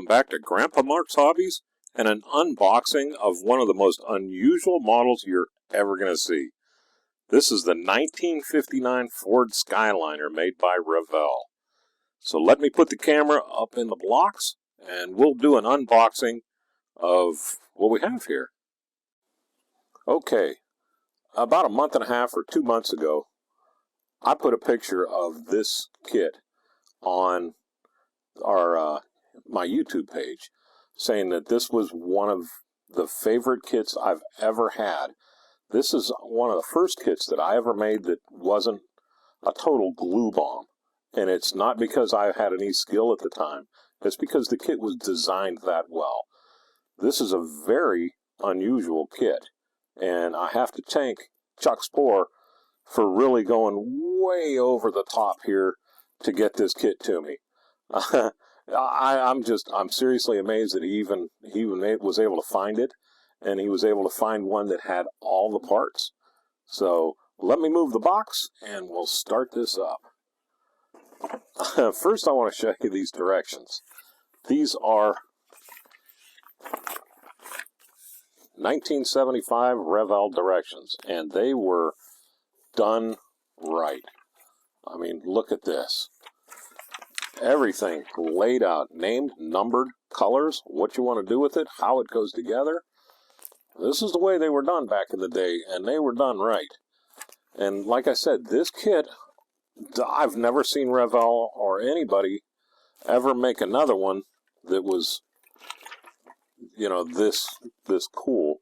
back to Grandpa Mark's Hobbies and an unboxing of one of the most unusual models you're ever going to see. This is the 1959 Ford Skyliner made by Revell. So let me put the camera up in the blocks and we'll do an unboxing of what we have here. Okay, about a month and a half or 2 months ago, I put a picture of this kit on our my YouTube page, saying that this was one of the favorite kits I've ever had. This is one of the first kits that I ever made that wasn't a total glue bomb. And it's not because I had any skill at the time. It's because the kit was designed that well. This is a very unusual kit. And I have to thank Chuck Spoor for really going way over the top here to get this kit to me. I'm seriously amazed that he even was able to find it, and he was able to find one that had all the parts. So let me move the box and we'll start this up. First I want to show you these directions. These are 1975 Revell directions, and they were done right. I mean, look at this. Everything laid out, named, numbered, colors, what you want to do with it, how it goes together. This is the way they were done back in the day, and they were done right. And like I said, this kit, I've never seen Revell or anybody ever make another one that was, you know, this cool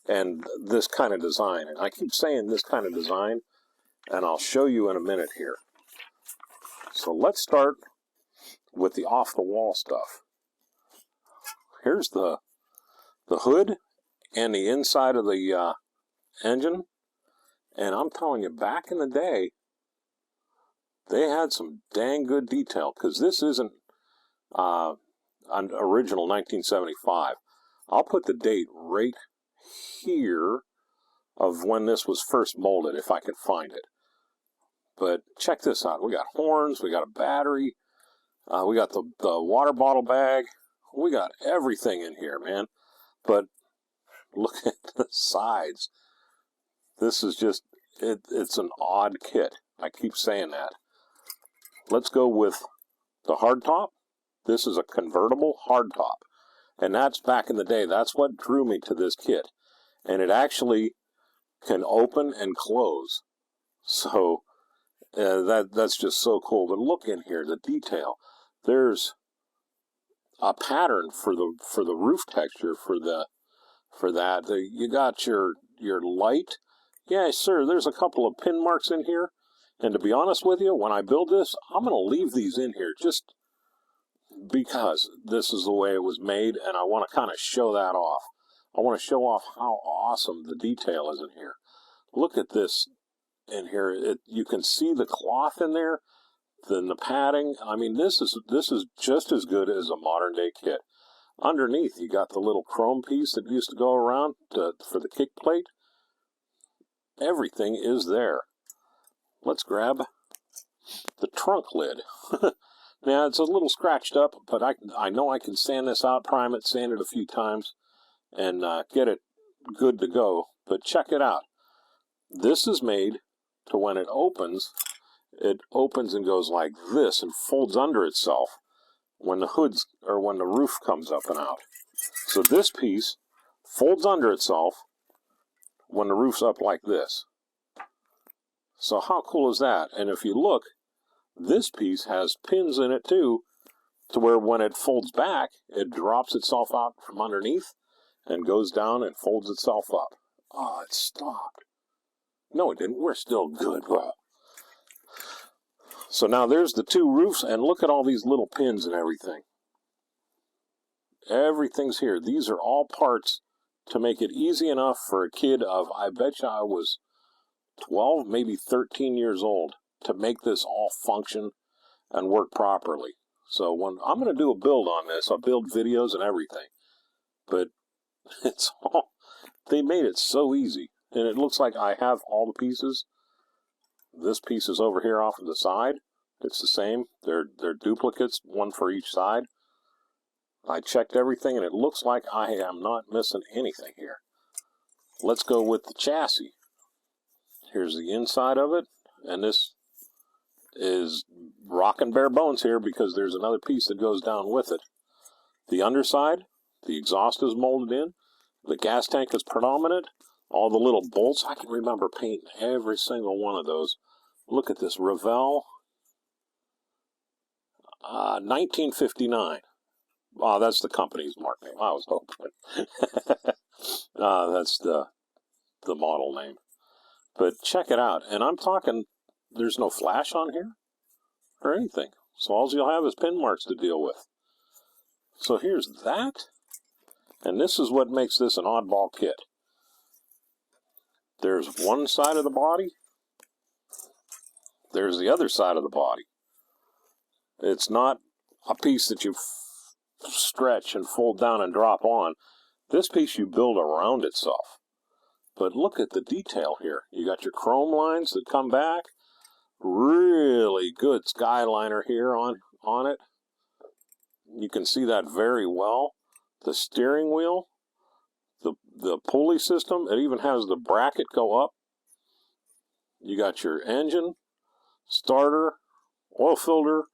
and this kind of design. And I keep saying this kind of design, and I'll show you in a minute here. So let's start with the off-the-wall stuff. Here's the hood and the inside of the engine. And I'm telling you, back in the day, they had some dang good detail, because this isn't an original 1975. I'll put the date right here of when this was first molded, if I could find it. But check this out. We got horns, we got a battery, we got the water bottle bag. We got everything in here, man. But look at the sides. This is just, it's an odd kit. I keep saying that. Let's go with the hardtop. This is a convertible hardtop. And that's back in the day. That's what drew me to this kit. And it actually can open and close. So that's just so cool. But look in here, the detail. There's a pattern for the roof texture for that. You got your light. Yeah, sir, there's a couple of pin marks in here. And to be honest with you, when I build this, I'm going to leave these in here just because this is the way it was made, and I want to kind of show that off. I want to show off how awesome the detail is in here. Look at this in here. You can see the cloth in there, then the padding. I mean, this is just as good as a modern day kit. Underneath, you got the little chrome piece that used to go around for the kick plate. Everything is there. Let's grab the trunk lid. Now, it's a little scratched up, but I know I can sand this out, prime it, sand it a few times, and get it good to go. But check it out. This is made to when it opens and goes like this and folds under itself when the roof comes up and out. So this piece folds under itself when the roof's up like this. So how cool is that? And if you look, this piece has pins in it too, to where when it folds back, it drops itself out from underneath and goes down and folds itself up. Oh, it stopped. No, it didn't. We're still good. Wow. So now there's the two roofs, and look at all these little pins and everything. Everything's here. These are all parts to make it easy enough for a kid of, I bet you I was 12, maybe 13 years old, to make this all function and work properly. So when I'm going to do a build on this, I'll build videos and everything. But it's all, they made it so easy. And it looks like I have all the pieces. This piece is over here off of the side. It's the same. They're duplicates, one for each side. I checked everything, and it looks like I am not missing anything here. Let's go with the chassis. Here's the inside of it, and this is rocking bare bones here because there's another piece that goes down with it. The underside, the exhaust is molded in, the gas tank is predominant, all the little bolts, I can remember painting every single one of those. Look at this, Revell, 1959. Oh, that's the company's mark name, I was hoping. That's the model name. But check it out, and I'm talking, there's no flash on here or anything. So all you'll have is pin marks to deal with. So here's that, and this is what makes this an oddball kit. There's one side of the body, there's the other side of the body. It's not a piece that you stretch and fold down and drop on. This piece you build around itself. But look at the detail here. You got your chrome lines that come back. Really good Skyliner here on it. You can see that very well. The steering wheel, the pulley system, it even has the bracket go up. You got your engine, starter, oil filter.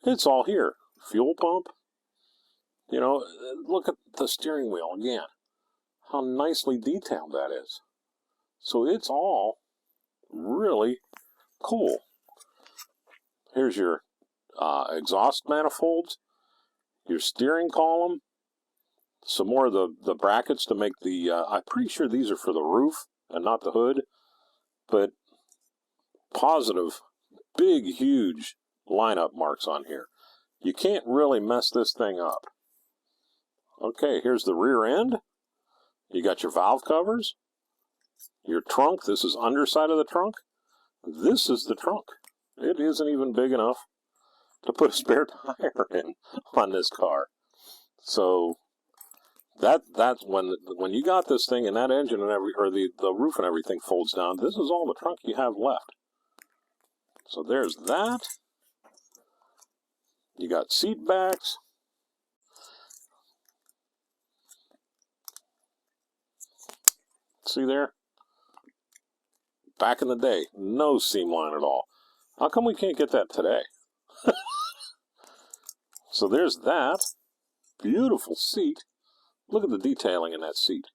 It's all here. Fuel pump. You know, look at the steering wheel again. How nicely detailed that is. So it's all really cool. Here's your exhaust manifolds, your steering column, some more of the brackets to make the, I'm pretty sure these are for the roof and not the hood, but positive, big, huge lineup marks on here. You can't really mess this thing up. Okay, here's the rear end. You got your valve covers, your trunk. This is underside of the trunk. This is the trunk. It isn't even big enough to put a spare tire in on this car. So that's when you got this thing and that engine and the roof and everything folds down, this is all the trunk you have left. So there's that. You got seat backs. See there? Back in the day, no seam line at all. How come we can't get that today? So there's that. Beautiful seat. Look at the detailing in that seat.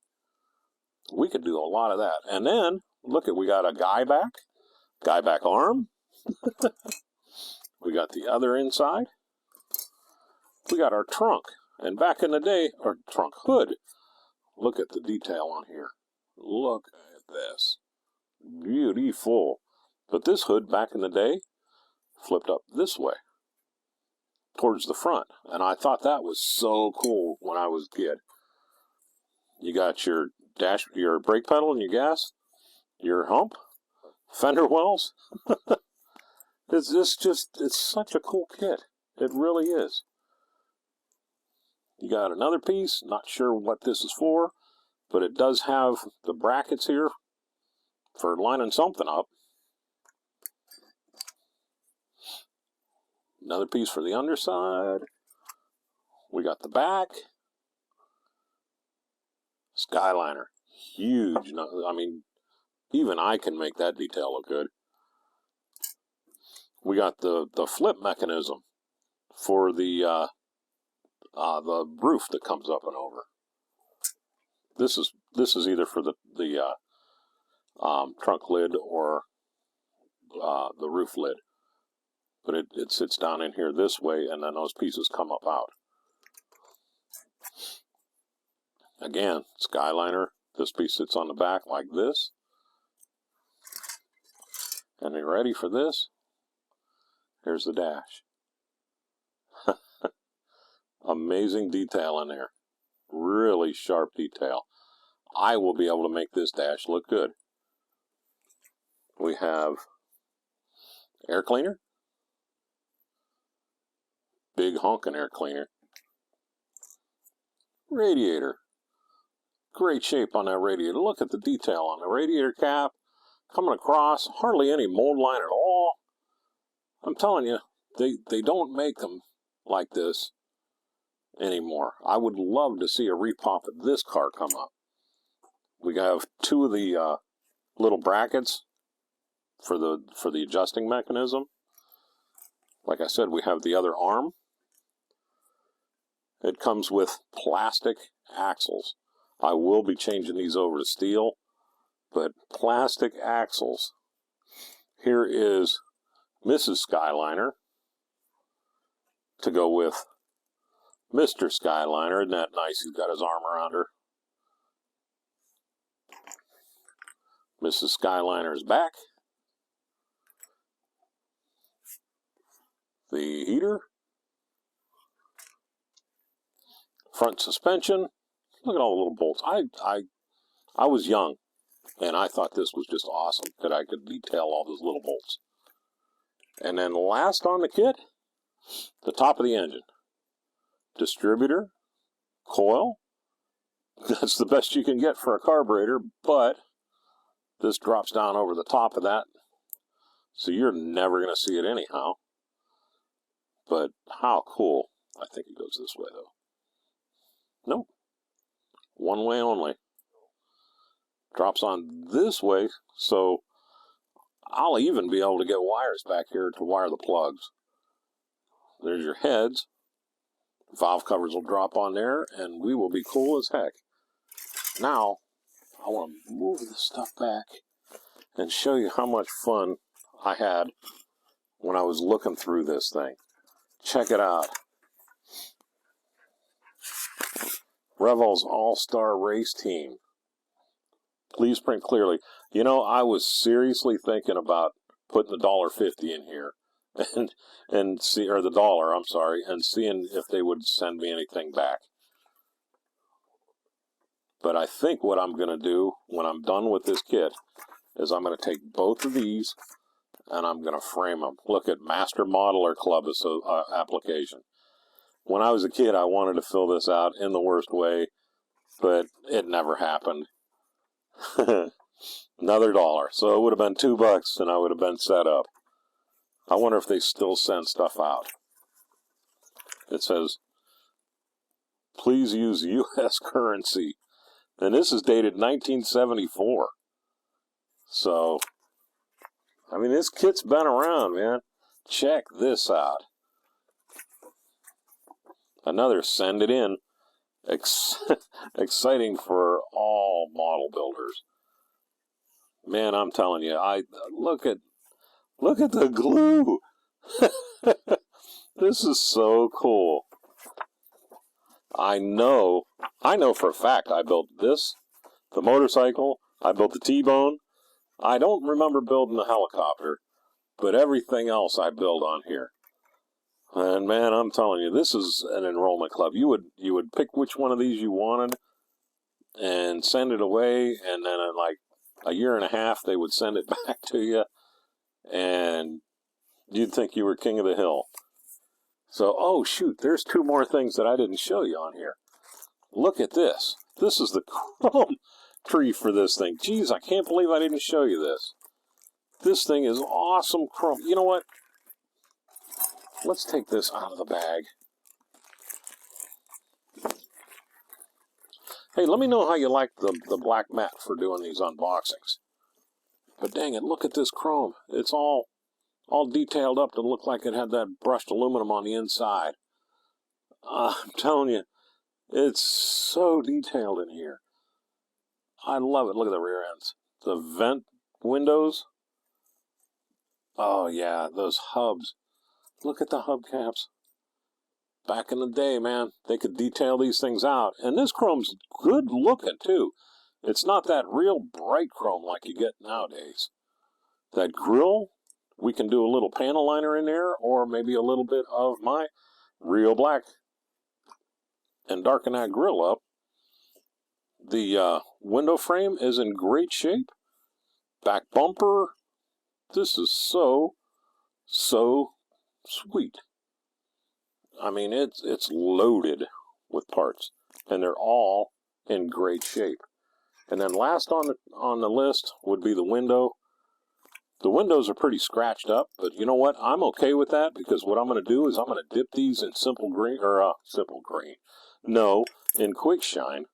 We could do a lot of that. And then, look at, we got a guy back arm. We got the other inside. We got our trunk. And back in the day, our trunk hood. Look at the detail on here. Look at this. Beautiful. But this hood back in the day flipped up this way towards the front. And I thought that was so cool when I was a kid. You got your your brake pedal and your gas, your hump, fender wells. It's such a cool kit. It really is. You got another piece, not sure what this is for, but it does have the brackets here for lining something up. Another piece for the underside. We got the back. Skyliner. Huge. I mean, even I can make that detail look good. We got the flip mechanism for the roof that comes up and over. This is either for the trunk lid or the roof lid. But it sits down in here this way, and then those pieces come up out. Again, Skyliner, this piece sits on the back like this. And you ready for this? Here's the dash. Amazing detail in there. Really sharp detail. I will be able to make this dash look good. We have air cleaner. Big honking air cleaner. Radiator. Great shape on that radiator. Look at the detail on the radiator cap. Coming across. Hardly any mold line at all. I'm telling you, they don't make them like this anymore. I would love to see a repop of this car come up. We have two of the little brackets for the adjusting mechanism. Like I said, we have the other arm. It comes with plastic axles. I will be changing these over to steel, but plastic axles. Here is Mrs. Skyliner to go with Mr. Skyliner. Isn't that nice? He's got his arm around her. Mrs. Skyliner's back. The heater. Front suspension. Look at all the little bolts. I was young, and I thought this was just awesome that I could detail all those little bolts. And then last on the kit, the top of the engine. Distributor, coil. That's the best you can get for a carburetor, but this drops down over the top of that, so you're never going to see it anyhow. But how cool. I think it goes this way, though. Nope. One way only. Drops on this way, so I'll even be able to get wires back here to wire the plugs. There's your heads. Valve covers will drop on there, and we will be cool as heck. Now, I want to move this stuff back and show you how much fun I had when I was looking through this thing. Check it out. Revell's All-Star Race Team. Please print clearly. You know, I was seriously thinking about putting the $1.50 in here and see, or the dollar, I'm sorry, and seeing if they would send me anything back. But I think what I'm going to do when I'm done with this kit is I'm going to take both of these and I'm going to frame them. Look at Master Modeler Club application. When I was a kid, I wanted to fill this out in the worst way, but it never happened. Another $1. So it would have been $2 and I would have been set up. I wonder if they still send stuff out. It says, please use U.S. currency. And this is dated 1974. So, I mean, this kit's been around, man. Check this out. Another send it in. Exciting for all model builders. Man, I'm telling you, look at the glue. This is so cool. I know for a fact I built this, the motorcycle, I built the T-bone. I don't remember building the helicopter, but everything else I build on here. And man, I'm telling you, this is an enrollment club. You would pick which one of these you wanted and send it away, and then in like a year and a half they would send it back to you, and you'd think you were king of the hill. So, oh shoot, there's two more things that I didn't show you on here. Look at this. This is the chrome tree for this thing. Geez, I can't believe I didn't show you this. This thing is awesome chrome. You know what? Let's take this out of the bag. Hey, let me know how you like the black mat for doing these unboxings. But dang it, look at this chrome. It's all detailed up to look like it had that brushed aluminum on the inside. I'm telling you, it's so detailed in here. I love it. Look at the rear ends. The vent windows. Oh yeah, those hubs. Look at the hubcaps. Back in the day, man, they could detail these things out. And this chrome's good looking, too. It's not that real bright chrome like you get nowadays. That grille, we can do a little panel liner in there, or maybe a little bit of my real black and darken that grille up. The window frame is in great shape. Back bumper. This is so sweet. I mean, it's loaded with parts, and they're all in great shape. And then last on the list would be the window. The windows are pretty scratched up, but you know what? I'm okay with that, because what I'm going to do is I'm going to dip these in simple green, in quick shine,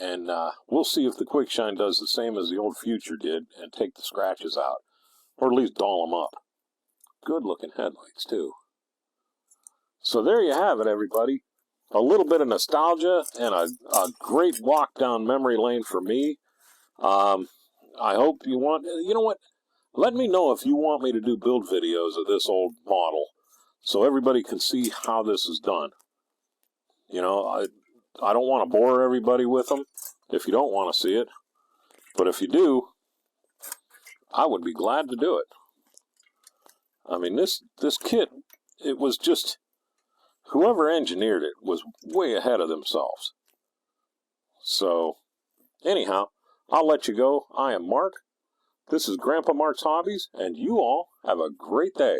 and we'll see if the quick shine does the same as the old Future did and take the scratches out, or at least doll them up. Good looking headlights too. So there you have it, everybody. A little bit of nostalgia and a great walk down memory lane for me. I hope you want, you know what? Let me know if you want me to do build videos of this old model so everybody can see how this is done. You know, I don't want to bore everybody with them if you don't want to see it. But if you do, I would be glad to do it. I mean, this kit, it was just, whoever engineered it was way ahead of themselves. So, anyhow, I'll let you go. I am Mark. This is Grandpa Mark's Hobbies, and you all have a great day.